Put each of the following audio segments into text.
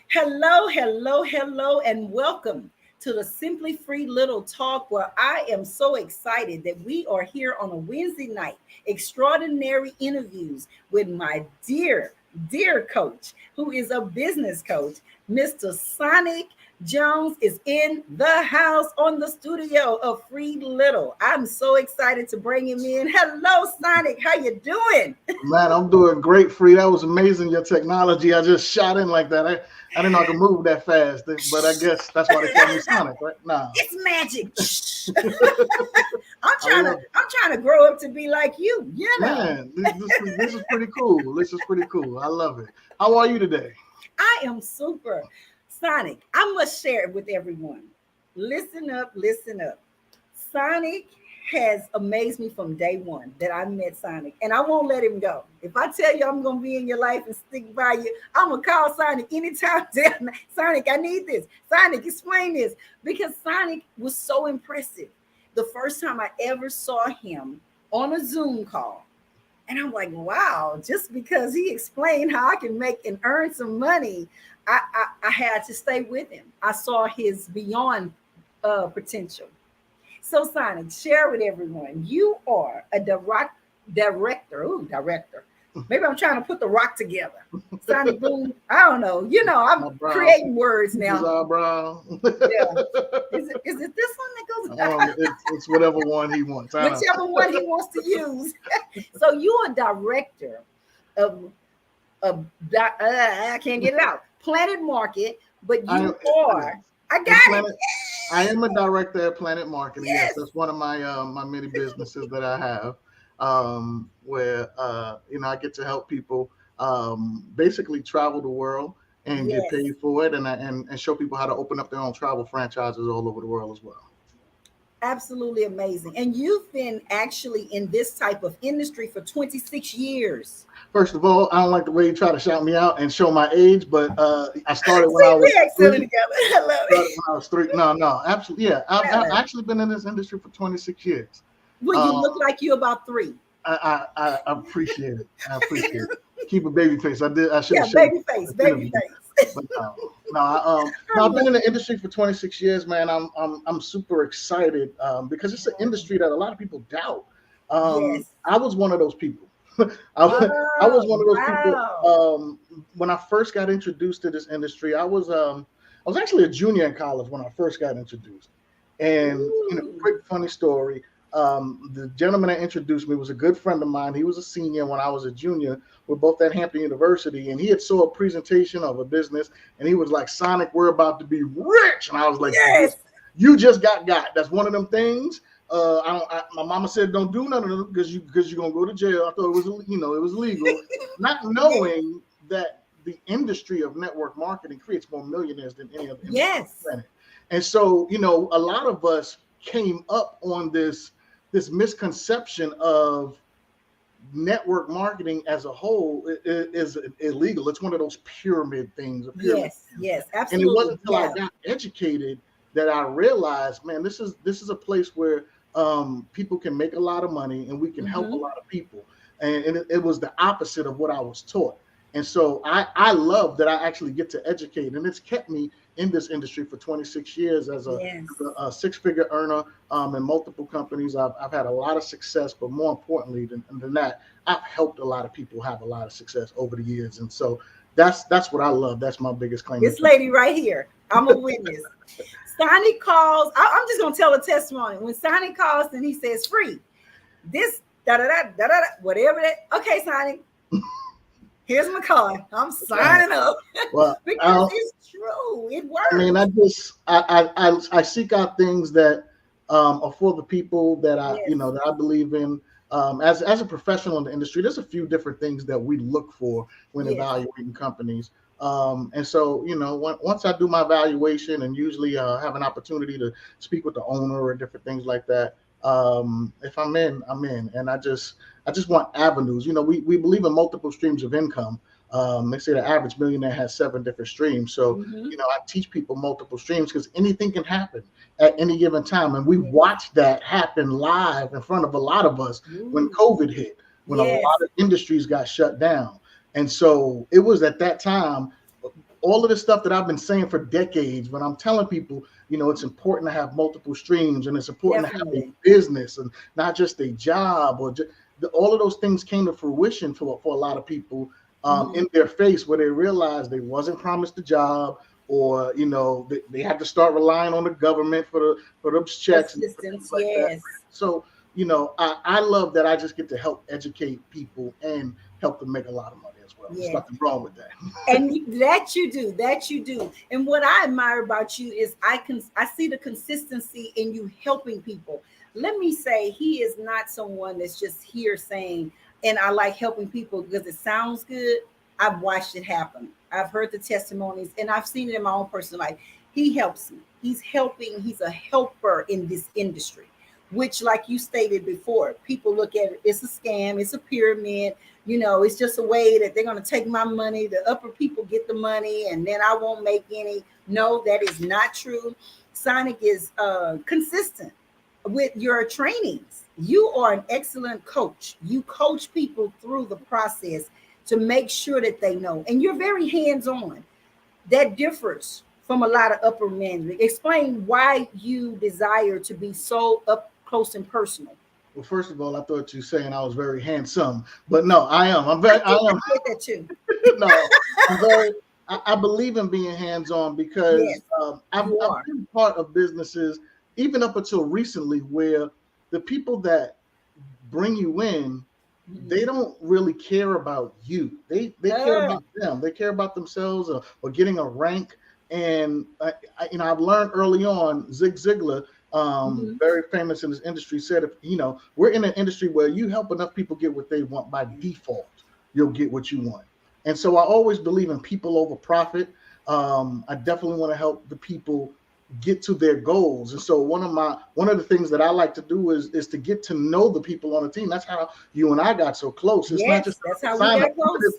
Hello, hello, hello, and welcome to the Simply Free Little Talk, where I am so excited that we are here on a Wednesday night. Extraordinary interviews with my dear coach, who is a business coach, Mr. Sonic Jones is in the house on the studio of Free Little. I'm so excited to bring him in. Hello, Sonic. How you doing? Man, I'm doing great, Free. That was amazing, your technology. I just shot in like that. I didn't know I could move that fast, but I guess that's why they call me Sonic, right? Nah. It's magic. I love it. I'm trying to grow up to be like you, you know. Man, this is pretty cool. This is pretty cool. I love it. How are you today? I am super. Sonic, I must share it with everyone. Listen up, listen up. Sonic has amazed me from day one that I met Sonic, and I won't let him go. If I tell you I'm gonna be in your life and stick by you, I'm gonna call Sonic anytime. Sonic, I need this. Sonic, explain this, because Sonic was so impressive. The first time I ever saw him on a Zoom call, and I'm like, wow, just because he explained how I can make and earn some money, I had to stay with him. I saw his beyond potential. So, Sonic, share with everyone. You are a director. Ooh, director. Maybe I'm trying to put the rock together. Sonic Boom. I don't know. You know, I'm creating words now. Brown. Yeah. Is it this one that goes? It's whatever one he wants. Whichever one he wants to use. So you're a director of I can't get it out. PlanNet Market, but you are. I got it. I am a director at PlanNet Marketing. Yes. Yes, that's one of my many businesses that I have, where I get to help people basically travel the world and get paid for it, and show people how to open up their own travel franchises all over the world as well. Absolutely amazing. And you've been actually in this type of industry for 26 years. First of all, I don't like the way you try to shout me out and show my age, but I started when I was three. Together. I love it. When I was 3. No, absolutely. Yeah, I've actually been in this industry for 26 years. Well, you look like you're about 3. I appreciate it. I appreciate it. Keep a baby face. I should have. Baby face. But I've been in the industry for 26 years, man. I'm super excited because it's an industry that a lot of people doubt. I was one of those people. I was one of those people. When I first got introduced to this industry, I was actually a junior in college when I first got introduced. And quick funny story. The gentleman that introduced me was a good friend of mine. He was a senior when I was a junior. We're both at Hampton University, and he had saw a presentation of a business, and he was like, "Sonic, we're about to be rich." And I was like, "Yes, you just got. That's one of them things." My mama said, "Don't do none of them because you're gonna go to jail." I thought it was legal, not knowing that the industry of network marketing creates more millionaires than any other industry on the planet. And so, a lot of us came up on this misconception of network marketing as a whole is illegal. It's one of those pyramid things. Yes, absolutely. And it wasn't until I got educated that I realized, man, this is a place where people can make a lot of money and we can help a lot of people. And it was the opposite of what I was taught. And so I love that I actually get to educate, and it's kept me in this industry for 26 years as a 6-figure earner in multiple companies. I've had a lot of success, but more importantly than that, I've helped a lot of people have a lot of success over the years. And so that's what I love. That's my biggest claim. This lady right here, I'm a witness. Sonic calls. I'm just gonna tell a testimony. When Sonic calls and he says free, this whatever that. Okay, Sonic. Here's my card. I'm signing up. Well, because it's true. It works. I mean, I seek out things that are for the people that that I believe in. As a professional in the industry, there's a few different things that we look for when evaluating companies. And so, once I do my evaluation and usually have an opportunity to speak with the owner or different things like that, if I'm in, I'm in. And I just want avenues. We believe in multiple streams of income. They say the average millionaire has 7 different streams. So, I teach people multiple streams because anything can happen at any given time. And we watched that happen live in front of a lot of us when COVID hit, when a lot of industries got shut down. And so it was at that time, all of the stuff that I've been saying for decades, when I'm telling people, it's important to have multiple streams and it's important to have a business and not just a job or just, all of those things came to fruition for a lot of people in their face, where they realized they wasn't promised a job, or they had to start relying on the government for those checks and things like that. So I love that I just get to help educate people and help them make a lot of money as well. There's nothing wrong with that. And that you do. And what I admire about you is I see the consistency in you helping people. Let me say, he is not someone that's just here saying, and I like helping people because it sounds good. I've watched it happen. I've heard the testimonies and I've seen it in my own personal life. He helps me. He's helping. He's a helper in this industry, which, like you stated before, people look at it, it's a scam, it's a pyramid, it's just a way that they're going to take my money. The upper people get the money and then I won't make any. No, that is not true. Sonic is consistent with your trainings. You are an excellent coach. You coach people through the process to make sure that they know. And you're very hands-on. That differs from a lot of upper management. Explain why you desire to be so up close and personal. Well, first of all, I thought you were saying I was very handsome, but no, I am. I am. I that too. No, I'm very. I believe in being hands-on because I've been part of businesses even up until recently where the people that bring you in, they don't really care about you. They care about them. They care about themselves or getting a rank. And I've learned early on, Zig Ziglar, very famous in this industry, said, if we're in an industry where you help enough people get what they want, by default, you'll get what you want. And so I always believe in people over profit. I definitely want to help the people get to their goals. And so one of the things that I like to do is to get to know the people on the team. That's how you and I got so close. It's not just that's how we got close.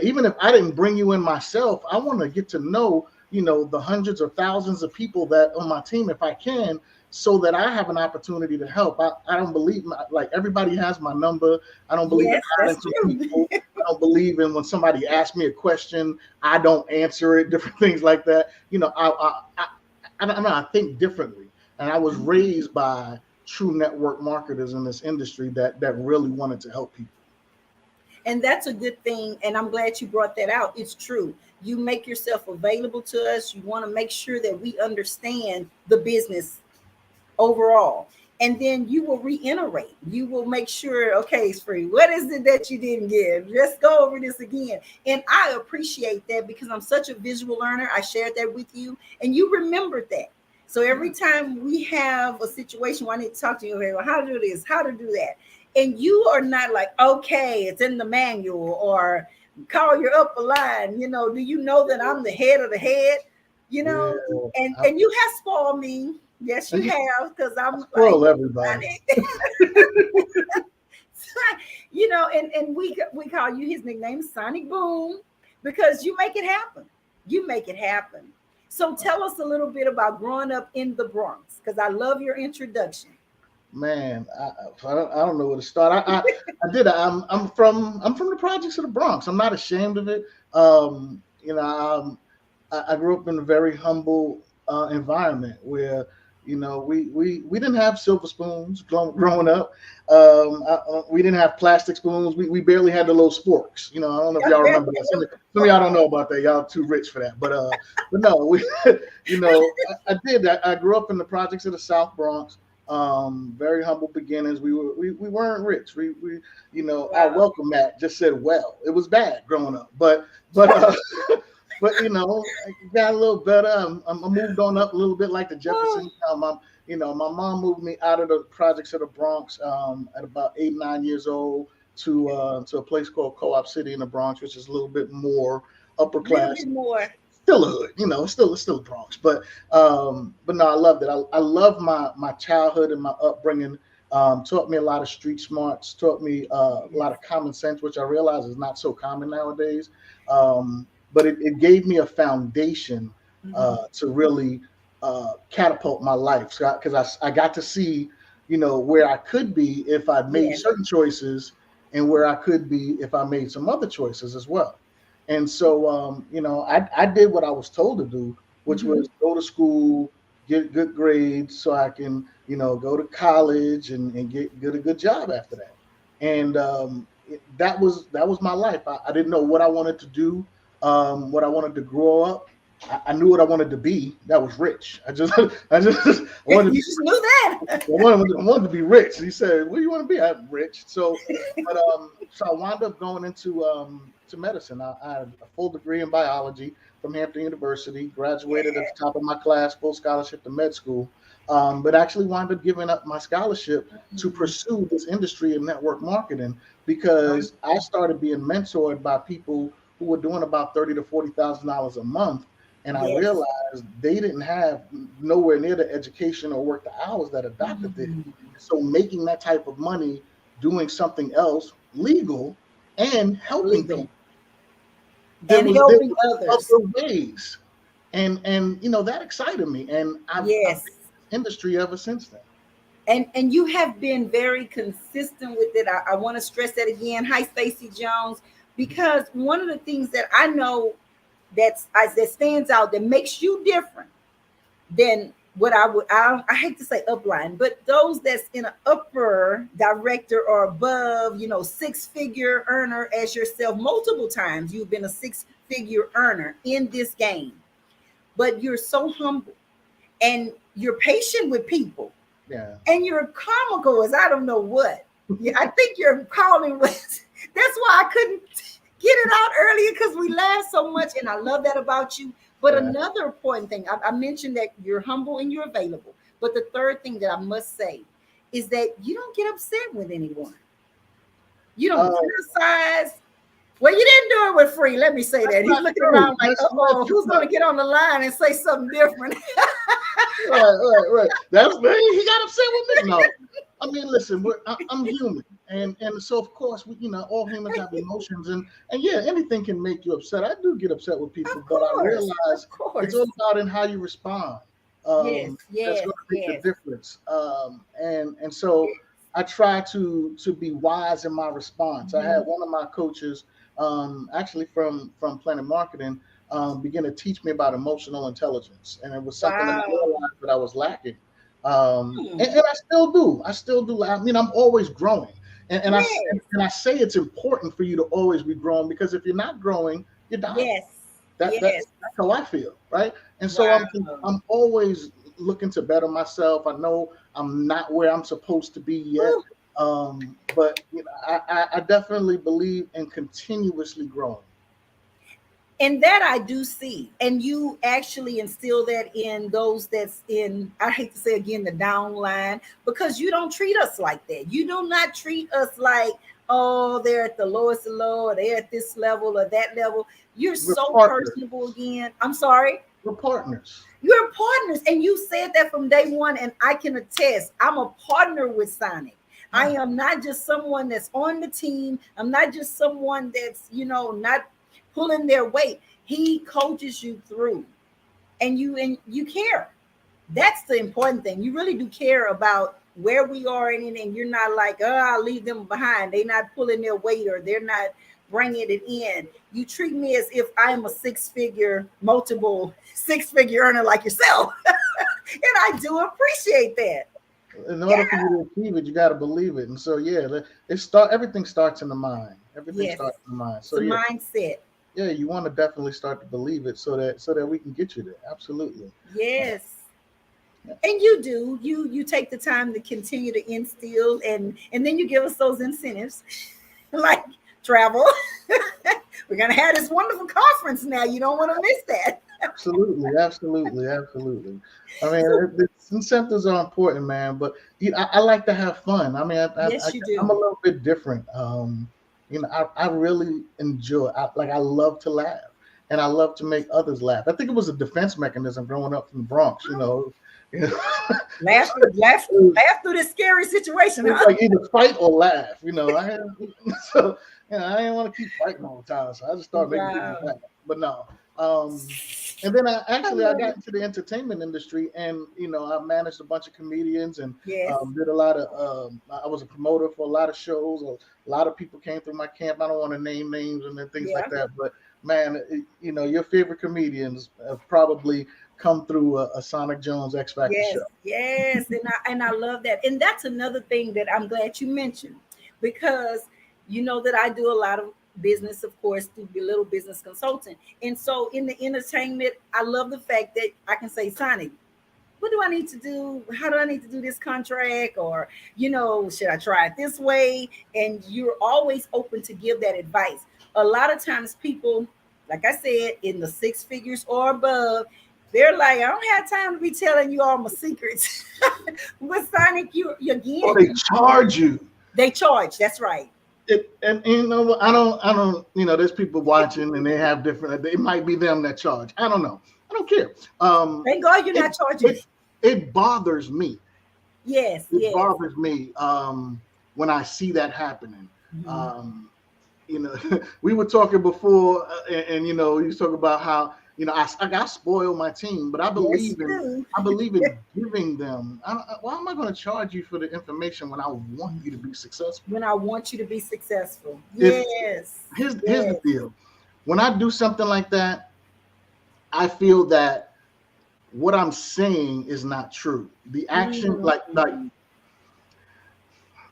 Even if I didn't bring you in myself, I want to get to know the hundreds or thousands of people that on my team, if I can, so that I have an opportunity to help. I don't believe like everybody has my number. I don't believe in hiding from people. I don't believe in when somebody asks me a question, I don't answer it, different things like that. I think differently. And I was raised by true network marketers in this industry that really wanted to help people. And that's a good thing. And I'm glad you brought that out. It's true. You make yourself available to us. You want to make sure that we understand the business overall. And then you will reiterate. You will make sure, okay, Spree, what is it that you didn't give? Let's go over this again. And I appreciate that because I'm such a visual learner. I shared that with you and you remembered that. So every time we have a situation where I need to talk to you, well, how to do this, how to do that. And you are not like, okay, it's in the manual or call your upper line. Do you know that I'm the head of the head? And you have spoiled me. Yes, you have, because I'm spoil everybody. And we call you, his nickname is Sonic Boom, because you make it happen. You make it happen. So tell us a little bit about growing up in the Bronx, because I love your introduction. Man, I don't know where to start. I'm from the projects of the Bronx. I'm not ashamed of it. I grew up in a very humble environment where we didn't have silver spoons growing up. We didn't have plastic spoons. We barely had the little sporks. I don't know if y'all remember that. Some of y'all don't know about that. Y'all too rich for that. But no, I did. I grew up in the projects of the South Bronx. Very humble beginnings. We weren't rich. Wow. Our welcome mat just said, well, it was bad growing up, but but I got a little better. I moved on up a little bit like the Jeffersons. My mom moved me out of the projects of the Bronx at about 8, 9 years old to a place called Co-op City in the Bronx, which is a little bit more upper class. More. Still a hood, still Bronx, but no, I loved it. I love my childhood and my upbringing. Taught me a lot of street smarts. Taught me a lot of common sense, which I realize is not so common nowadays. But it gave me a foundation to really catapult my life, because I got to see, where I could be if I made certain choices, and where I could be if I made some other choices as well. And so, I did what I was told to do, which Mm-hmm. was go to school, get good grades so I can, go to college and get a good job after that. And that was my life. I didn't know what I wanted to do, what I wanted to grow up. I knew what I wanted to be. That was rich. I wanted to You be just knew that. I wanted to be rich. He said, "What do you want to be?" I'm rich. So I wound up going into to medicine. I had a full degree in biology from Hampton University. Graduated at the top of my class, full scholarship to med school. But actually wound up giving up my scholarship to pursue this industry in network marketing because I started being mentored by people who were doing about $30,000 to $40,000 a month, and I Yes. realized they didn't have nowhere near the education or work the hours that a doctor did. Mhm. So making that type of money doing something else legal and helping Legal people, there and was there helping was others. other ways, and that excited me, and I've been Yes. in this industry ever since then. And you have been very consistent with it. I want to stress that again. Hi, Stacey Jones, because one of the things that I know that stands out that makes you different than what I hate to say upline, but those that's in an upper director or above, 6-figure earner as yourself. Multiple times you've been a 6-figure earner in this game, but you're so humble and you're patient with people Yeah. and you're comical as I don't know what. Yeah, I think your calling was that's why I couldn't get it out earlier because we laughed so much, and I love that about you. But Yeah. another important thing, I mentioned that you're humble and you're available. But the third thing that I must say is that you don't get upset with anyone. You don't Uh, criticize. Well, you didn't do it with Free. Let me say that's that. He's not looking true. around like, That's uh not oh, true. who's going to get on the line and say something different? Right. He got upset with me. No, I mean, listen, I'm human, and so of course, all humans have emotions, and yeah, anything can make you upset. I do get upset with people, Of but I course. realize Of it's course. all about in how you respond. Yes, That's yes, going to make the yes, difference. And so I try to be wise in my response. I had yes. one of my coaches, actually from PlanNet Marketing, begin to teach me about emotional intelligence, and it was something that I Wow. realized that I was lacking. Hmm. And I still do. I still do. I mean, I'm always growing, Yes. and I say it's important for you to always be growing because if you're not growing, you're dying. Yes. That's Yes. that's how I feel, right? And so Wow. I'm always looking to better myself. I know I'm not where I'm supposed to be yet, Woo. but I definitely believe in continuously growing. And that I do see. And you actually instill that in those that's in, I hate to say again, the down line, because you don't treat us like that. You do not treat us like, oh, they're at the lowest of low, or they're at this level or that level. You're We're so partners. personable again. I'm sorry. We're partners. You're partners, and you said that from day one, and I can attest. I'm a partner with Sonic. I Yeah. am not just someone that's on the team. I'm not just someone that's not pulling their weight. He coaches you through, and you care. That's the important thing. You really do care about where we are in, and you're not like, oh, I'll leave them behind. They're not pulling their weight, or they're not bringing it in. You treat me as if I'm a multiple 6-figure earner like yourself. And I do appreciate that. In Yeah. order for you to achieve it, you got to believe it. And so, yeah, everything starts in the mind. Everything Yes. starts in the mind. It's So, a yeah, mindset. yeah, you want to definitely start to believe it so that we can get you there. Absolutely. Yes. Yeah. And you do. You take the time to continue to instill, and then you give us those incentives like travel. We're gonna have this wonderful conference now. You don't want to miss that. Absolutely. I mean, So incentives are important, man. But I like to have fun. I mean, yes, you I'm a do. little bit different. I really enjoy. I love to laugh, and I love to make others laugh. I think it was a defense mechanism growing up from the Bronx. You know, Laugh, laugh, laugh through this scary situation, it's huh? like either fight or laugh. So I didn't want to keep fighting all the time, so I just started making people Wow. laugh. But no, and then I I love got it. into the entertainment industry, and I managed a bunch of comedians and Yes. did a lot of. I was a promoter for a lot of shows. A lot of people came through my camp. I don't want to name names and then things like Yeah. that, but man, your favorite comedians have probably come through a Sonic Jones X Factor Yes, show. yes, and I love that. And that's another thing that I'm glad you mentioned, because you know that I do a lot of business, of course, through the little business consultant. And so in the entertainment, I love the fact that I can say, Sonic, what do I need to do? How do I need to do this contract? Or, should I try it this way? And you're always open to give that advice. A lot of times people, like I said, in the six figures or above, they're like, I don't have time to be telling you all my secrets. With Sonic, you Or again, they charge you. they charge. That's right. And I don't. There's people watching and they have different. It might be them that charge. I don't know. I don't care. Thank God you're not charging. It bothers me. Yes, It yes. bothers me when I see that happening. Mhm. Um, we were talking before, and you talk about how I got spoiled my team, but I Yes, believe you in do. I believe in giving them. Why am I going to charge you for the information when I want you to be successful? When I want you to be successful. If Yes, here's the yes. deal, when I do something like that, I feel that what I'm saying is not true. The action, like Mhm.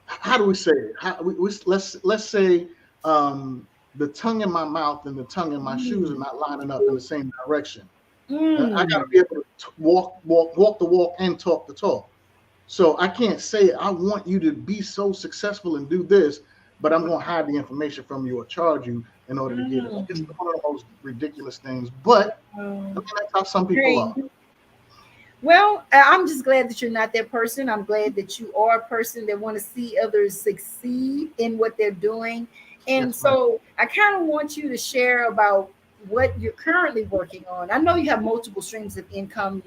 how do we say it? Let's say the tongue in my mouth and the tongue in my shoes are Mm. not lining up in the same direction. I got to Mm. be able to walk the walk and talk the talk. So I can't say I want you to be so successful and do this, but I'm going to hide the information from you or charge you in order to get it. It's Mm. one of the most ridiculous things, but I mean, Um, that's how some people hey, are. well, I'm just glad that you're not that person. I'm glad that you are a person that want to see others succeed in what they're doing. And Yes, ma'am. so I kind of want you to share about what you're currently working on. I know you have multiple streams of income.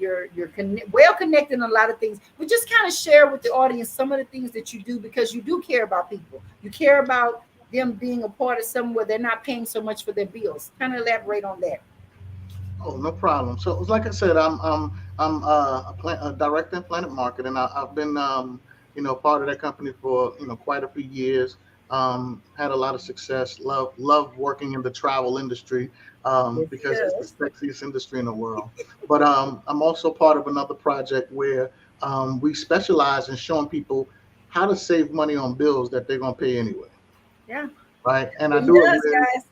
Well connected in a lot of things, but just kind of share with the audience some of the things that you do, because you do care about people. You care about them being a part of somewhere where they're not paying so much for their bills. Kind of elaborate on that. Oh, no problem. So, like I said, I'm a director in Planet Market, and I've been part of that company for quite a few years. Had a lot of success. Love working in the travel industry Yes, it because it's the does. sexiest industry in the world. But I'm also part of another project where we specialize in showing people how to save money on bills that they're gonna pay anyway, Yeah, right? And I he do it does, with guys.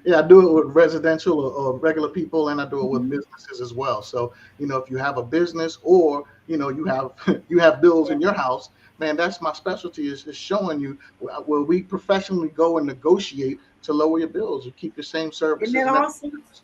yeah, I do it with residential or regular people, and I do it with Mhm. businesses as well. So, if you have a business or you have you have bills Yeah. in your house, man, that's my specialty is showing you where we professionally go and negotiate to lower your bills. You keep the same Isn't services that and everything awesome? else.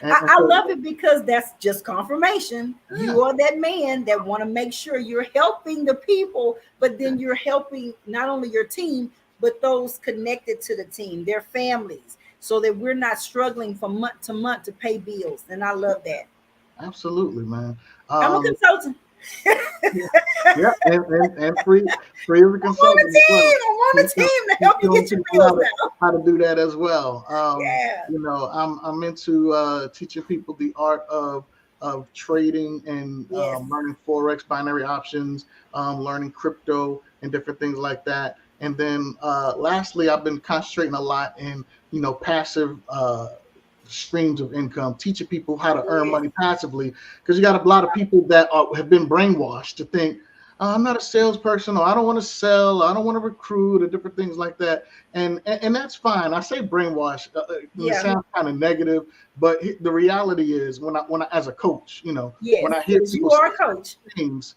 And I so, love it because that's just confirmation. yeah, You are that man that want to make sure you're helping the people, but then you're helping not only your team, but those connected to the team, their families, so that we're not struggling from month to month to pay bills. And I love that. absolutely, man. I'm a Um, consultant. yeah, yeah, and free as a I'm on consultant a as well. team. I'm on Keep a show- team to keep help you showing get your people bills now. how to do that as well. Yeah. I'm into teaching people the art of trading and Yes. learning forex, binary options, learning crypto and different things like that. And then lastly, I've been concentrating a lot in passive streams of income, teaching people how to earn Yes. money passively, because you got a lot of people that have been brainwashed to think, I'm not a salesperson, or I don't want to sell, or I don't want to recruit, or different things like that. And that's fine. I say brainwash, it Yeah. sounds kind of negative, but the reality is when I as a coach, when Yes. I hear Because people you say are a coach. things,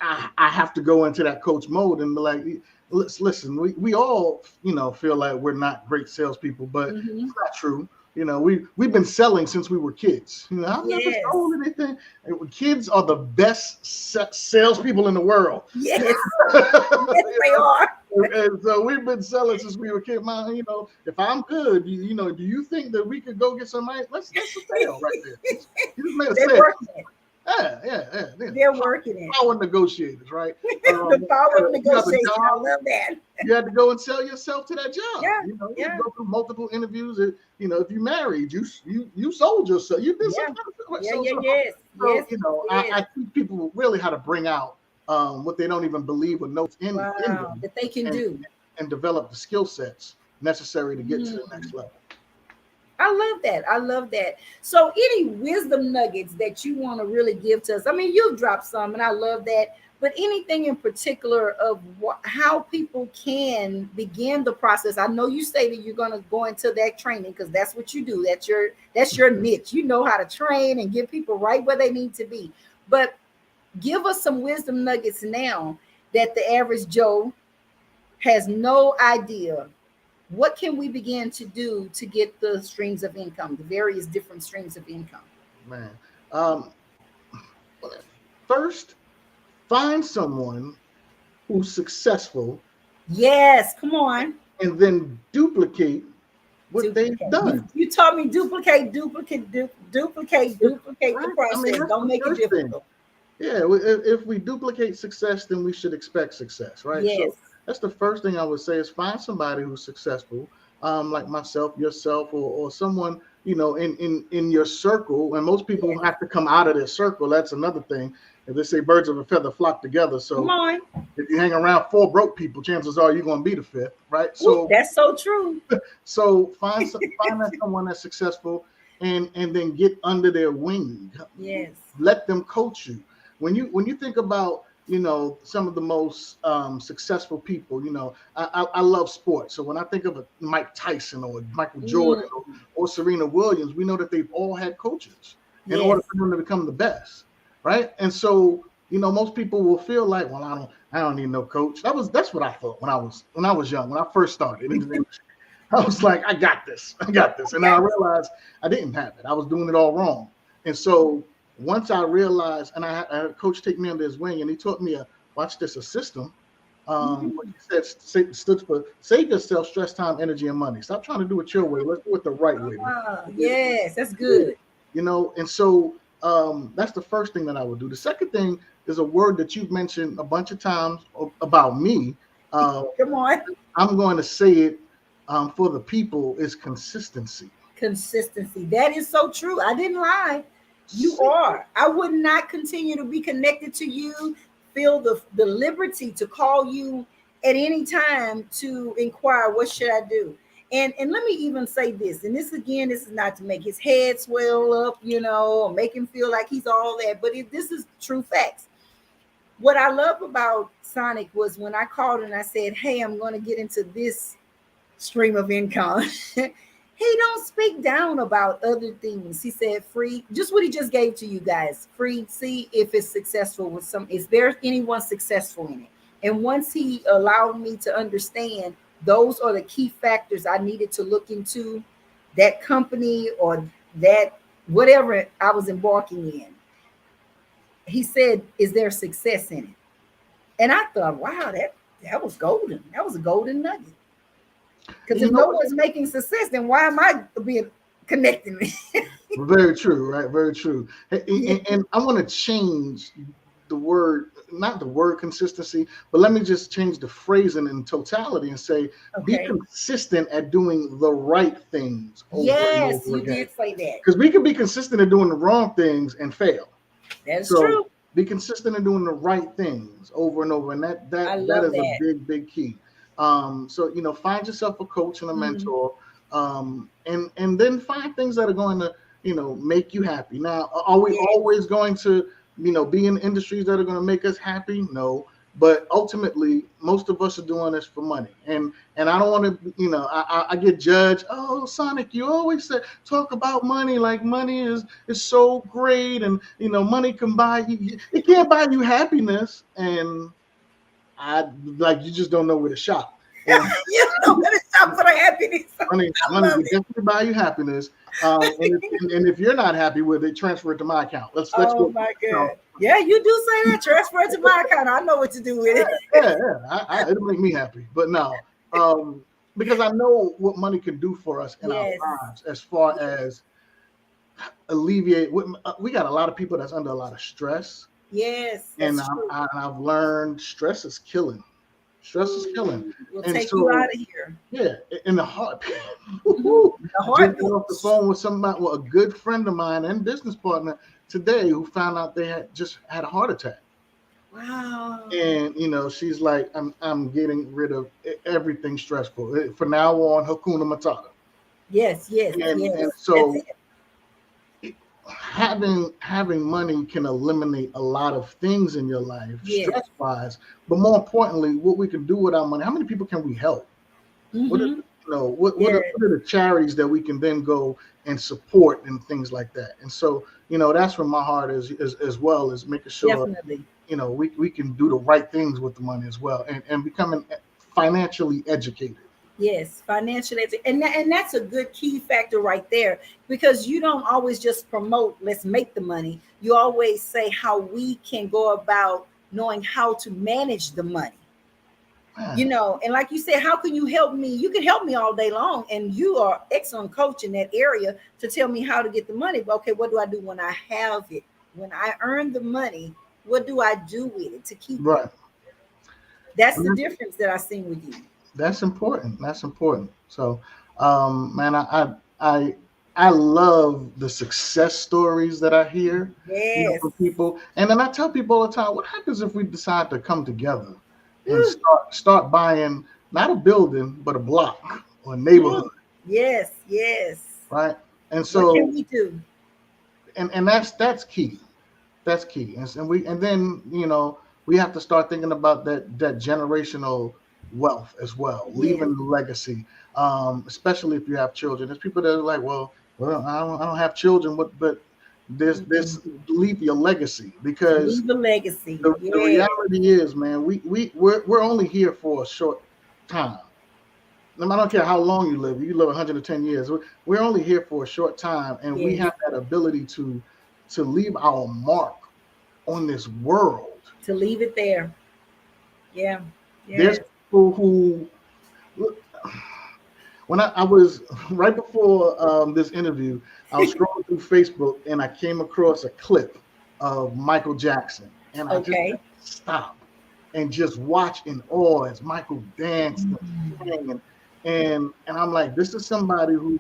I have to go into that coach mode and be like, listen, we all, feel like we're not great salespeople, but Hmm. it's not true. We've been selling since we were kids. I've never Yes. sold anything. Kids are the best salespeople in the world. Yes. Yes, You they are. and so we've been selling since we were kids. Man, if I'm good, do you think that we could go get some money? That's a sale right there. You just made a They're sale. working it. Yeah. They're working it. Power negotiators, right? The power of You have a negotiation. I job, love that. you had to go and sell yourself to that job. Yeah. You Yeah. go through multiple interviews. If you married, you sold yourself. You did Yeah. some kind of Yeah. so Yeah. so Yes. so. Yes. I Yes. teach people really how to bring out what they don't even believe or know in Wow. them, That they can and do. and develop the skill sets necessary to get to the next Mm. level. I love that. I love that. So, any wisdom nuggets that you want to really give to us? I mean, you've dropped some, and I love that. But anything in particular of how people can begin the process? I know you say that you're going to go into that training because that's what you do. That's your niche. You know how to train and get people right where they need to be. But give us some wisdom nuggets now that the average Joe has no idea. What can we begin to do to get the streams of income, the various different streams of income? Man, um, first find someone who's successful, Yes, come on. and then duplicate what they've Duplicate. You, done. you taught me duplicate the Right? I mean, process. that's Don't the make it first thing. difficult. Yeah, if we duplicate success, then we should expect success, right? Yes. So that's the first thing I would say is find somebody who's successful, like myself, yourself, or someone in your circle. And most people Yes. have to come out of their circle. That's another thing. If they say birds of a feather flock together, Come so on. if you hang around four broke people, chances are you're going to be the fifth, right? Ooh, that's so true. So find that someone that's successful, and then get under their wing. Yes. Let them coach you. When you think about some of the most successful people, I love sports. So when I think of a Mike Tyson or Michael Jordan or Serena Williams, we know that they've all had coaches in order for them to become the best, right? And so most people will feel like, well, I don't need no coach. That's what I thought when I was young, when I first started in the industry. I was like, I got this, and then I realized I didn't have it. I was doing it all wrong. And so once I realized, and I had a coach take me under his wing, and he taught me a system. What he said stood for save yourself stress, time, energy, and money. Stop trying to do it your way. Let's do it the right way. Yes, that's good. And so that's the first thing that I would do. The second thing is a word that you've mentioned a bunch of times about me. Come on. I'm going to say it for the people is consistency. Consistency. That is so true. I didn't lie. You are. I would not continue to be connected to you, feel the liberty to call you at any time to inquire what should I do. And let me even say this, and this again, this is not to make his head swell up, or make him feel like he's all that, but this is true facts. What I love about Sonic was when I called and I said, hey, I'm going to get into this stream of income. He don't speak down about other things. He said free, just what he just gave to you guys. Free, see if it's successful with some. Is there anyone successful in it? And once he allowed me to understand those are the key factors I needed to look into that company or that whatever I was embarking in. He said, is there success in it? And I thought, wow, that was golden. That was a golden nugget. Because if no one's making success, then why am I being connecting? Very true, right? Very true. And I want to change the word, not the word consistency, but let me just change the phrasing in totality and say, be consistent at doing the right things. Yes, you did say that. Because we can be consistent at doing the wrong things and fail. That's true. Be consistent in doing the right things over and over, and that is a big key. So find yourself a coach and a mentor, and then find things that are going to make you happy. Now, are we always going to be in industries that are going to make us happy? No, but ultimately most of us are doing this for money, and I don't want to I get judged. Oh, Sonic, you always talk about money, like money is so great, and money can buy you. It can't buy you happiness, and you just don't know where to shop. You know where to shop for the happiness. Money will definitely buy you happiness. And if you're not happy with it, transfer it to my account. Let's go. My God. Yeah, you do say that. Transfer it to my account. I know what to do with it. Yeah. It'll make me happy. But no, because I know what money can do for us in our lives as far as alleviate. We got a lot of people that's under a lot of stress. Yes, and I've learned stress is killing. Stress is killing. We'll take you out of here. Yeah, in the heart. The heart. Just off the phone with somebody, a good friend of mine and business partner today, who found out they had a heart attack. Wow. And she's like, I'm getting rid of everything stressful. From now on, Hakuna Matata. Yes, yes, And yes. That's so it. having money can eliminate a lot of things in your life, Yes. stress wise. But more importantly, what we can do with our money. How many people can we help? What are, Mm-hmm. what Yes, are the charities that we can then go and support and things like that? And so, that's where my heart is as well, as making sure, definitely. we can do the right things with the money as well, and becoming financially educated. Yes, financial and that's a good key factor right there, because you don't always just promote let's make the money. You always say how we can go about knowing how to manage the money. Man, And like you said, how can you help me? You can help me all day long, and you are excellent coach in that area to tell me how to get the money. But okay, what do I do when I have it? When I earn the money, what do I do with it to keep it? right. That's And the difference that I seen with you. that's important. That's important. So, man, I I love the success stories that I hear, Yes. from people. And then I tell people all the time, what happens if we decide to come together and Woo. start buying not a building, but a block or a Mm. neighborhood, Yes, yes. right? And What can so, we do? and that's key. That's key. And then, we have to start thinking about that generational wealth as well, Yes. leaving a legacy. Especially if you have children. There's people that are like, well, I don't have children, but there's this Mhm. leave your legacy, To because leave a legacy. the Yes. reality is, man, we're only here for a short time. I don't care how long you live. You live 110 years. We're only here for a short time, and we Yes. have that ability to leave our mark on this world. To leave it there. Yeah. There's Yes. people who, when I was right before this interview, I was scrolling through Facebook and I came across a clip of Michael Jackson, and I just had Okay. to stop and just watch in awe as Michael danced and Mhm. sang, and I'm like, this is somebody who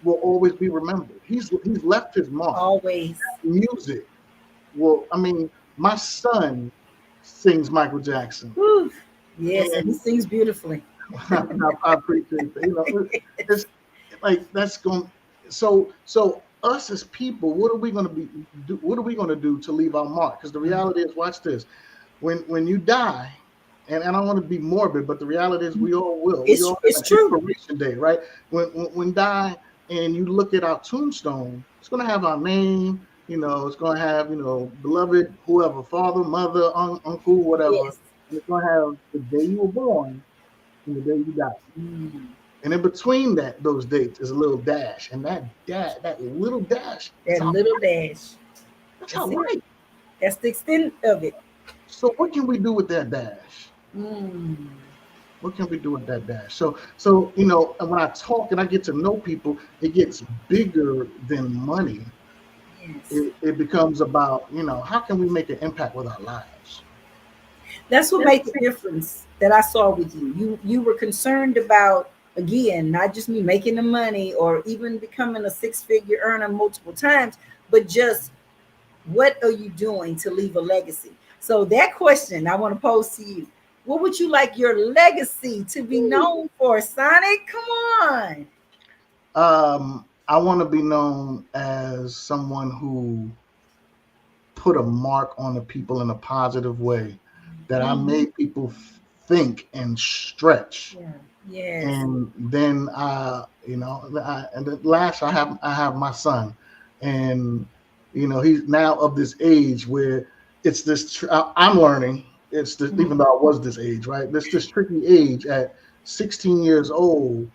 will always be remembered. He's left his mark. Always. Music. Well, I mean, my son sings Michael Jackson, Whew. Yes, and he and sings beautifully. I appreciate that. It's like that's going. So us as people, what are we going to do? What are we going to do to leave our mark? Because the reality is, watch this. When you die, and I don't want to be morbid, but the reality is, we all will. We all It's have an true. expiration date, right? When die, and you look at our tombstone, it's going to have our name. It's going to have, beloved, whoever, father, mother, uncle, whatever, Yes. and it's going to have the day you were born and the day you died. Mm. And in between those dates is a little dash, and that little dash is That little dash. that's That's our it. right. That's the extent of it. So what can we do with that dash? Mm. What can we do with that dash? So when I talk and I get to know people, it gets bigger than money. Yes. It becomes about, how can we make an impact with our lives? That's what made the difference that I saw with you. You were concerned about, again, not just me making the money or even becoming a six-figure earner multiple times, but just what are you doing to leave a legacy? So that question I want to pose to you. What would you like your legacy to be known for, Sonic? Come on. I want to be known as someone who put a mark on the people in a positive way, that I Mm-hmm. made people think and stretch. Yeah. Yes. And then and then last I have my son, and he's now of this age where it's I'm learning. It's this, even though I was this age, right? This tricky age at 16 years old.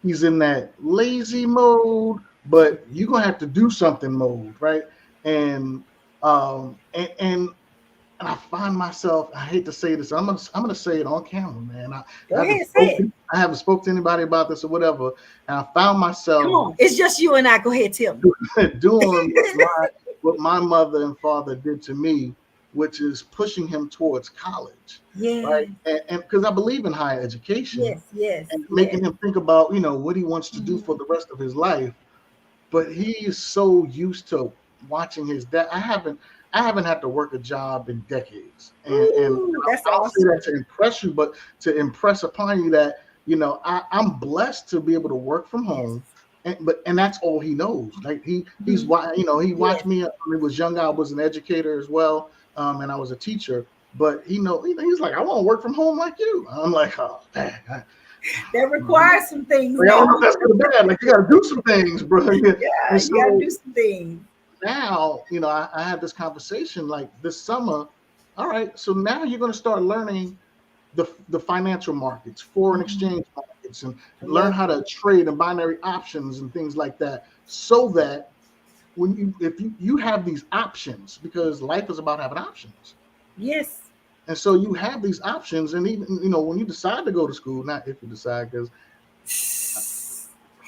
He's in that lazy mode, but you're gonna have to do something mode, right? And and I find myself, I hate to say this, I'm gonna say it on camera, man. Go ahead, say it. I haven't spoke to anybody about this or whatever, and I found Come myself on. It's just you and I. Go ahead, tell me. doing what my mother and father did to me, which is pushing him towards college, right? Yes. And because I believe in higher education, Yes. Yes. and Yes. making him think about what he wants to do Mhm. for the rest of his life. But he is so used to watching his dad. I haven't had to work a job in decades, and Ooh, that's I don't say awesome. that to impress you, but to impress upon you that I'm blessed to be able to work from home. And that's all he knows. Like he's why he watched me when he was young. I was an educator as well, and I was a teacher. But he's like, I want to work from home like you. I'm like, oh, dang, that requires some things. I don't know if that's good or bad. Like, you got to do some things, bro. Yeah, you got to do some things. Now, I had this conversation like this summer. All right, so now you're going to start learning the financial markets, foreign exchange markets, and learn how to trade and binary options and things like that, so that if you have these options, because life is about having options. Yes. And so you have these options, and even when you decide to go to school, not if you decide, because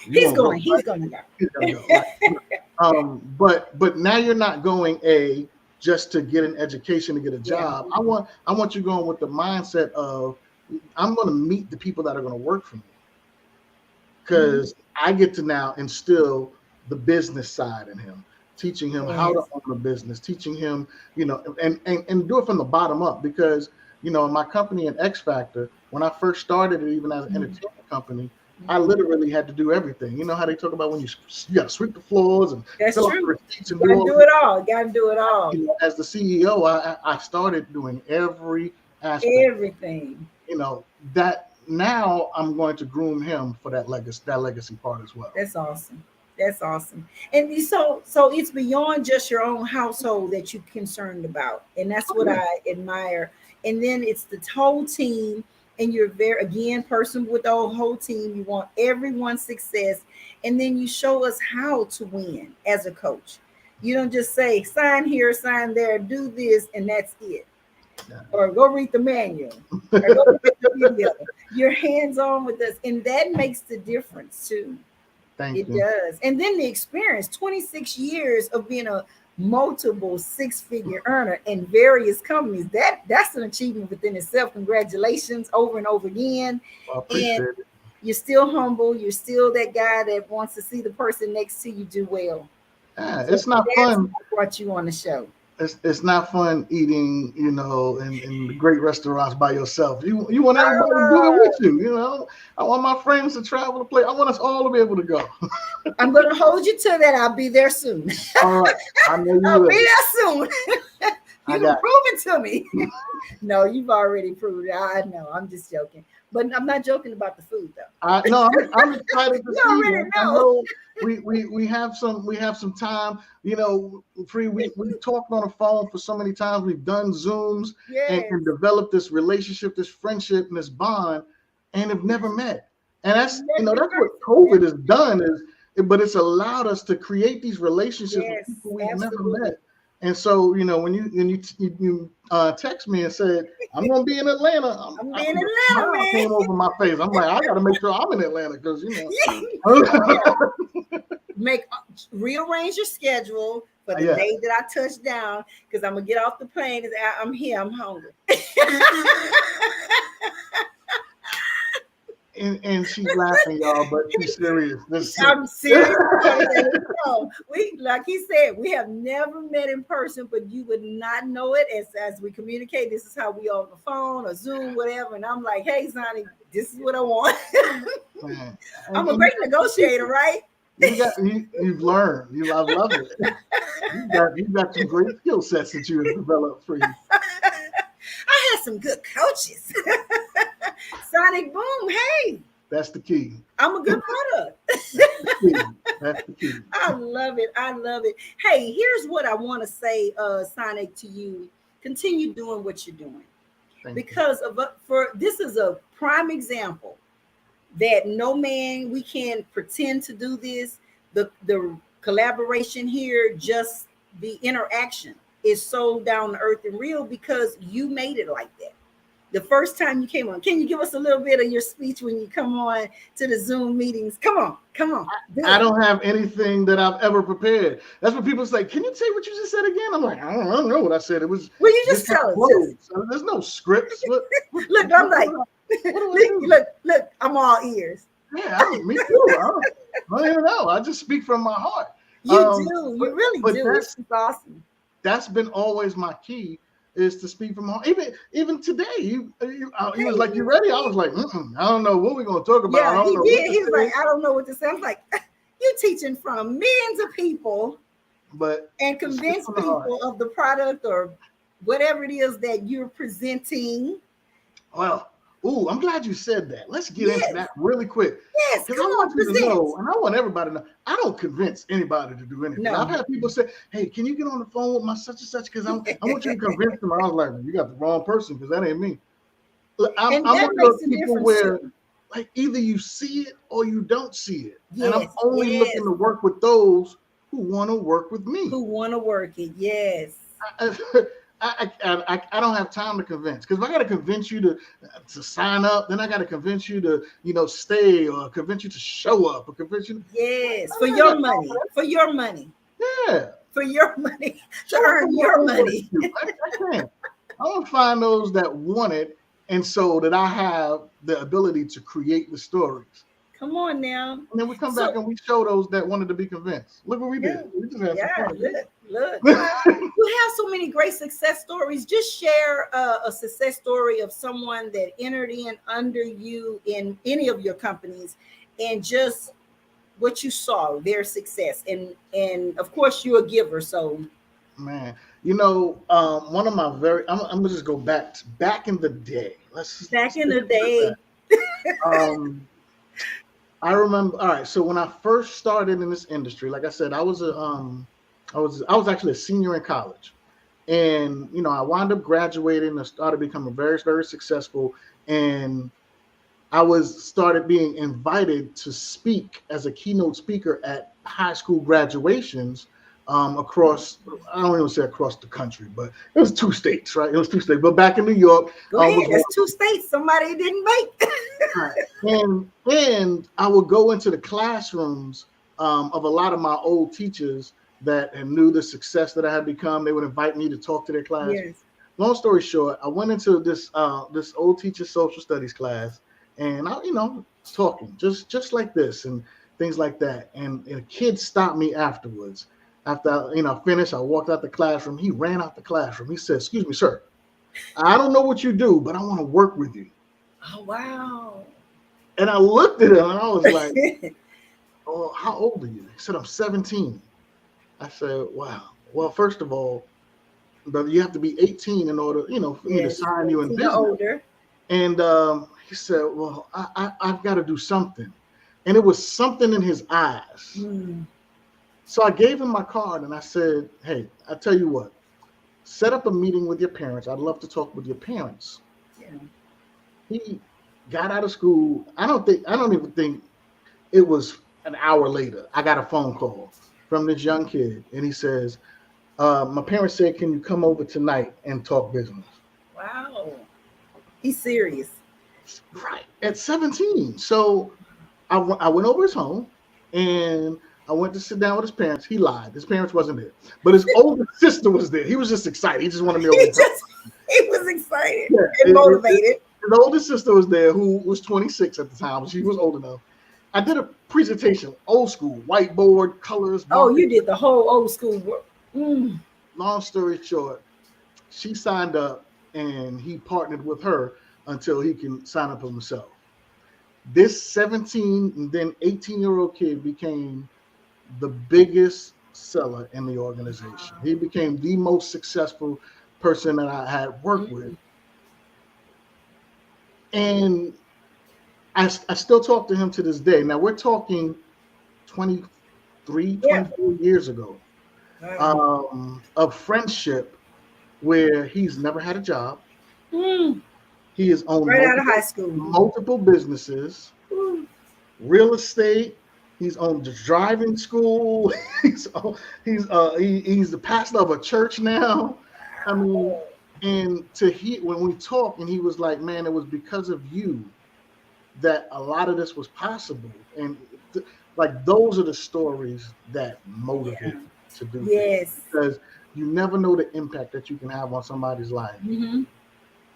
he's going to go. But now you're not going just to get an education, to get a job. I want you going with the mindset of, I'm going to meet the people that are going to work for me, because I get to now instill the business side in him, teaching him how to own a business, teaching him, and do it from the bottom up. Because, in my company in X Factor, when I first started it, even as an entertainment company, I literally had to do everything. You know how they talk about when you got to sweep the floors and fill up the receipts and do it all. Got to do it all. As the CEO, I started doing every aspect. Everything. That now I'm going to groom him for that legacy part as well. That's awesome. That's awesome. And so it's beyond just your own household that you're concerned about. And that's what I admire. And then it's the whole team. And you're person with the whole team. You want everyone's success. And then you show us how to win as a coach. You don't just say, sign here, sign there, do this, and that's it. Yeah. Or go read the manual. Or go read the video. You're hands-on with us. And that makes the difference too. It does. And then the experience, 26 years of being a multiple six-figure earner in various companies. That's an achievement within itself. Congratulations over and over again. And you're still humble. You're still that guy that wants to see the person next to you do well. Yeah, it's not fun. What brought you on the show. It's not fun eating, in the great restaurants by yourself. You want everybody to do it with you. I want my friends to travel to play. I want us all to be able to go. I'm going to hold you to that. I'll be there soon. All right. I know you I'll will. be there soon. You can prove it to me. No, you've already proved it. I know. I'm just joking. But I'm not joking about the food, though. No, I'm excited to see already know. We have some time. We've talked on the phone for so many times. We've done Zooms and developed this relationship, this friendship, and this bond, and have never met. And that's that's what COVID has done, but it's allowed us to create these relationships with people we've never met. And so, when you text me and said, I'm going to be in Atlanta. I'm in Atlanta, man. Came over my face. I'm like, I got to make sure I'm in Atlanta because, rearrange your schedule for the day that I touch down, because I'm going to get off the plane and I'm here. I'm hungry. And she's laughing, y'all, but she's serious. I'm serious. Like he said, we have never met in person, but you would not know it as we communicate. This is how we on the phone or Zoom, whatever. And I'm like, hey, Sonny, this is what I want. I'm a great negotiator, right? You've learned. I love it. You've got some great skill sets that you have developed for you. I had some good coaches. Sonic Boom, hey. That's the key. I'm a good product. That's the key. I love it. Hey, here's what I want to say, Sonic, to you. Continue doing what you're doing. This is a prime example that we can pretend to do this. The collaboration here, just the interaction is so down to earth and real because you made it like that. The first time you came on, can you give us a little bit of your speech when you come on to the Zoom meetings? Come on. I don't have anything that I've ever prepared. That's what people say. Can you say what you just said again? I'm like, I don't know what I said. It was. Well, you just tell us. There's no scripts. Look, I'm like, look, I'm all ears. Yeah, me too. I don't even know. I just speak from my heart. You really do. It's awesome. That's been always my key. is to speak from home. Even today, he was like, "You Hey, ready?" I was like, I don't know what we're gonna talk about. I yeah, don't he know what did. to He was like, say. I don't know what to say. I'm like, you teaching from millions of people But and speak convince from the heart. people of the product or whatever it is that you're presenting. Well, I'm glad you said that. Let's get into Yes, that really quick. yes, Because I come want on, you to present. know, and I want everybody to know, I don't convince anybody to do anything. I've No. had people say, "Hey, can you get on the phone with my such and such? Because I want you to convince them." I was like, "You got the wrong person, because that ain't me." Look, And I'm that one of makes those a people difference where, too. like, either you see it or you don't see it, and I'm Yes, only looking yes. to work with those who want to work with me. Who want to work it? Yes. I, I don't have time to convince, because if I got to convince you to sign up, then I got to convince you to stay, or convince you to show up, or convince you. Yes, for I ain't got your time for money, for your money, that. Yeah, for your money, to show up for earn my your own work money. too. I can't. I want to find those that want it, and so that I have the ability to create the stories. Come on now. And then we come back So and we show those that wanted to be convinced. Look what we yeah, did. We just had some yeah. fun. Look. You have so many great success stories. Just share a success story of someone that entered in under you in any of your companies, and just what you saw their success. And of course, you're a giver, so Man, one of my I'm gonna just go back in the day. back Let's in think the about day, that. I remember. All right, so when I first started in this industry, like I said, I was actually a senior in college, and I wound up graduating and started becoming very, very successful, and I was started being invited to speak as a keynote speaker at high school graduations, across, I don't even say across the country, but it was two states, right? It was two states. But back in New York, go ahead. was one. That's two states somebody didn't make. Right. And I would go into the classrooms, of a lot of my old teachers that knew the success that I had become. They would invite me to talk to their class. Yes. Long story short, I went into this old teacher social studies class, and I, talking just like this and things like that. And a kid stopped me afterwards. After I finished, I walked out the classroom. He ran out the classroom. He said, "Excuse me, sir. I don't know what you do, but I want to work with you." Oh wow. And I looked at him and I was like, "Oh, how old are you?" He said, "I'm 17." I said, "Wow. Well, first of all, brother, you have to be 18 in order, for me to Yes, sign you in 18 or business." older. And he said, "Well, I've got to do something." And it was something in his eyes. Mm. So I gave him my card and I said, "Hey, I tell you what, set up a meeting with your parents. I'd love to talk with your parents." Yeah. He got out of school. I don't even think it was an hour later. I got a phone call from this young kid, and he says, "My parents said, can you come over tonight and talk business?" Wow. He's serious. Right at 17. So I went over his home, and I went to sit down with his parents. He lied. His parents wasn't there, but his older sister was there. He was just excited. He just wanted me over He to talk. just he was excited Yeah, and motivated. his older sister was there, who was 26 at the time. She was old enough. I did a presentation, old school, whiteboard, colors, Oh, markers. you did the whole old school work. Mm. Long story short, she signed up and he partnered with her until he can sign up for himself. This 17 and then 18-year-old kid became the biggest seller in the organization. He became the most successful person that I had worked with. Mm. And I still talk to him to this day. Now we're talking 23, Yeah. 24 years ago, Wow. of friendship, where he's never had a job. Mm. He has owned Right out of high school. multiple businesses, Mm. real estate. He's owned the driving school. He's the pastor of a church now. I mean, and when we talk, and he was like, "Man, it was because of you that a lot of this was possible." And like, those are the stories that Yeah. motivate me to do things, Yes. because you never know the impact that you can have on somebody's life Mm-hmm.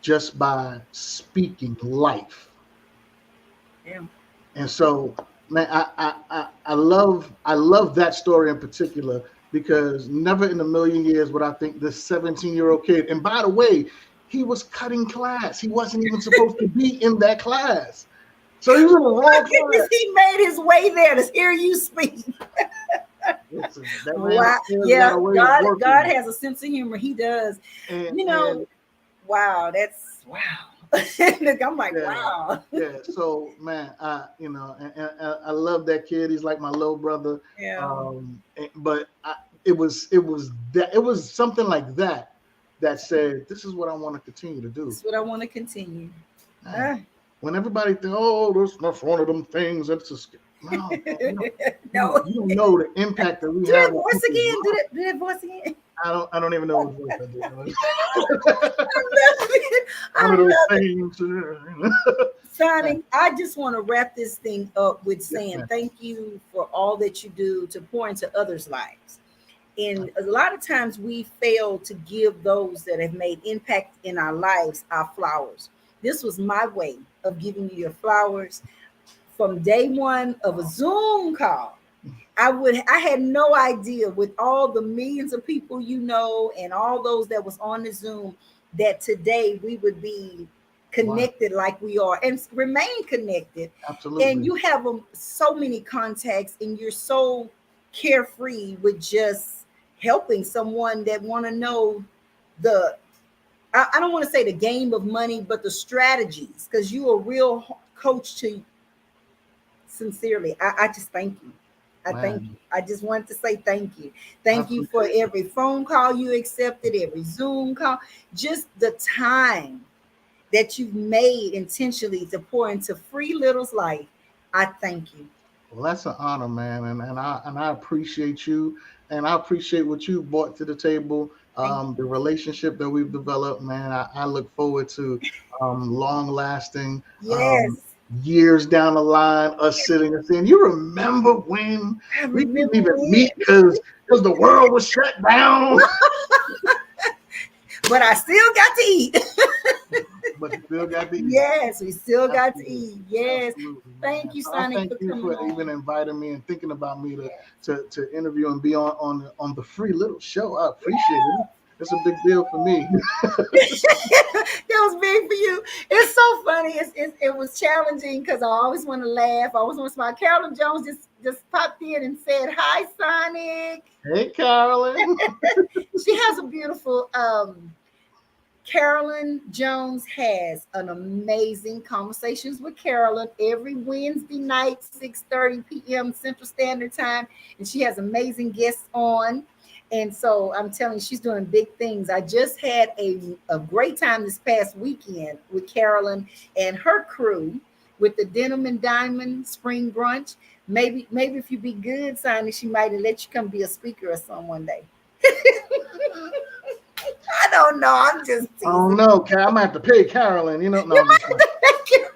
just by speaking life. Yeah. And so Man, I love that story in particular because never in a million years would I think this 17-year-old kid. And by the way, he was cutting class. He wasn't even supposed to be in that class. So he was in the My wrong goodness, class. he made his way there to hear you speak. Listen, that man Wow. upstairs got Yeah, a way of God working. has a sense of humor. He does. And You know, and wow, that's wow. Look, I'm like, yeah, wow. yeah. So man, and I love that kid. He's like my little brother. Yeah. But it was something like that said, this is what I want to continue to do. That's what I want to continue. Man, Ah. when everybody think, oh, that's one of them things. That's a no, man, No. you don't know the impact that we Do have that on voice people's again. lives. Do that voice again. I don't even know what voice I did. I love it. One I of those love it. things. Sonny, I just want to wrap this thing up with Yes, saying man. thank you for all that you do to pour into others' lives. And a lot of times we fail to give those that have made impact in our lives our flowers. This was my way of giving you your flowers from day one of a Zoom call. I had no idea with all the millions of people and all those that was on the Zoom that today we would be Wow, connected like we are and remain connected. And absolutely. you have so many contacts and you're so carefree with just helping someone that want to know the I don't want to say the game of money, but the strategies, because you're a real coach to sincerely. I just thank you. I thank you. Man, I just wanted to say thank you. I Thank you for appreciate you. every phone call you accepted, every Zoom call, just the time that you've made intentionally to pour into Free Little's life. I thank you. Well, that's an honor, man, and I appreciate you, and I appreciate what you brought to the table. Thank The you. relationship that we've developed, man. I look forward to long lasting, Yes, years down the line, us sitting and saying, "You remember when I we couldn't remember even when, meet because the world was shut down, but I still got to eat. but you still got to eat." Yes, we still got to Absolutely, eat. Yes. absolutely, Thank man. you, So I Sonic, thank for you coming for even on. inviting me and thinking about me to Yes. to, to interview and be on the Free Little Show. I appreciate it. It's a big deal for me. That was big for you. It's so funny. It was challenging because I always want to laugh. I always want to smile. Carolyn Jones just popped in and said, "Hi, Sonic." Hey, Carolyn. She has a beautiful Carolyn Jones has an amazing Conversations with Carolyn every Wednesday night, 6:30 p.m. Central Standard Time. And she has amazing guests on. And so I'm telling you, she's doing big things. I just had a great time this past weekend with Carolyn and her crew with the Denim and Diamond Spring Brunch. Maybe if you be good, Sonny, she might let you come be a speaker or some one day. I don't know. I'm just Oh teasing. no, I'm gonna have to pay Carolyn. No, You I'm just might have to make it.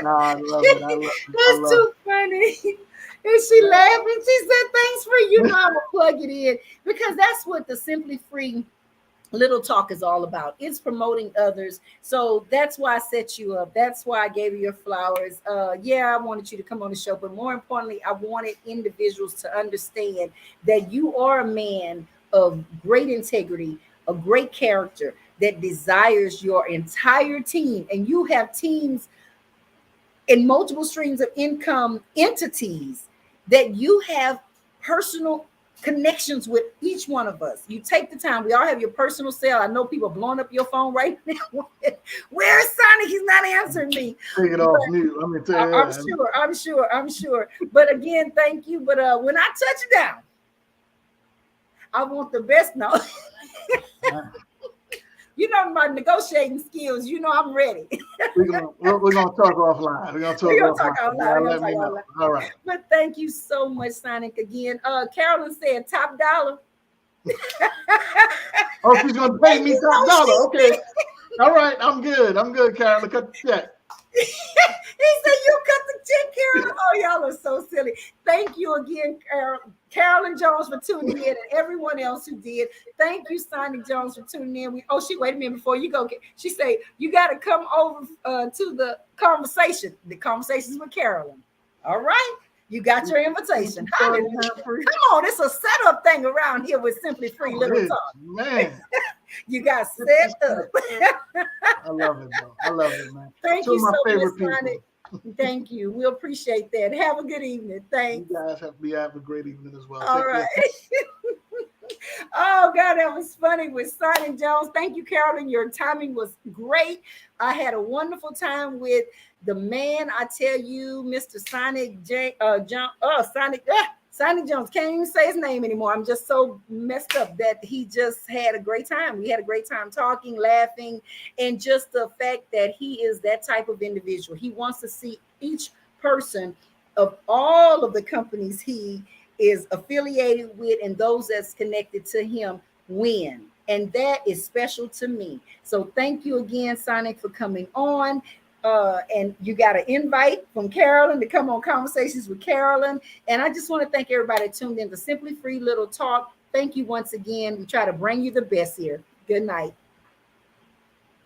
no, I love it. I love it. I That's love too funny. And she laughed and she said, "Thanks for I'm gonna plug it in because that's what the Simply Free Little Talk is all about. It's promoting others. So that's why I set you up. That's why I gave you your flowers. Yeah, I wanted you to come on the show, but more importantly, I wanted individuals to understand that you are a man of great integrity, a great character that desires your entire team, and you have teams in multiple streams of income entities that you have personal connections with each one of us. You take the time. We all have your personal cell. I know people blowing up your phone right now. Where's Sonic? He's not answering me. Take it off mute. Let me tell I'm you. sure. I'm sure. But again, thank you. But when I touch down, I want the best. No, Yeah. you know my negotiating skills. You know I'm ready. We're gonna talk offline. We're gonna talk We're gonna talk offline. out You loud. gotta We're gonna let talk me out know. loud. All right. But thank you so much, Sonic. Again, Carolyn said top dollar. Oh, she's gonna pay And me you top know dollar. she Okay. did. All right. I'm good. I'm good, Carolyn. Cut the check. He said, "You cut the check, Carolyn." Oh, y'all are so silly. Thank you again, Carolyn Jones, for tuning in, and everyone else who did. Thank you, Sonic Jones, for tuning in. She wait a minute before you go. She said, "You got to come over to the conversation. The conversations with Carolyn." All right. You got your invitation. Starting Hallelujah. half-free. Come on, it's a setup thing around here with Simply Free Oh, it Little is, Talk. man. You got It's set up. I love it, though. I love it, man. Thank Two you of my so much, favorite people. Sonic. Thank you. We appreciate that. Have a good evening. You Thanks. guys have a great evening as well. All Take right. care. Oh God, that was funny with Sonic Jones. Thank you, Carolyn. Your timing was great. I had a wonderful time with the man. I tell you, Mr. Sonic Sonic Jones. Can't even say his name anymore. I'm just so messed up that he just had a great time. We had a great time talking, laughing, and just the fact that he is that type of individual. He wants to see each person of all of the companies he is affiliated with and those that's connected to him win. And that is special to me. So thank you again, Sonic, for coming on. And you got an invite from Carolyn to come on Conversations with Carolyn. And I just want to thank everybody that tuned in to Simply Free Little Talk. Thank you once again. We try to bring you the best here. Good night.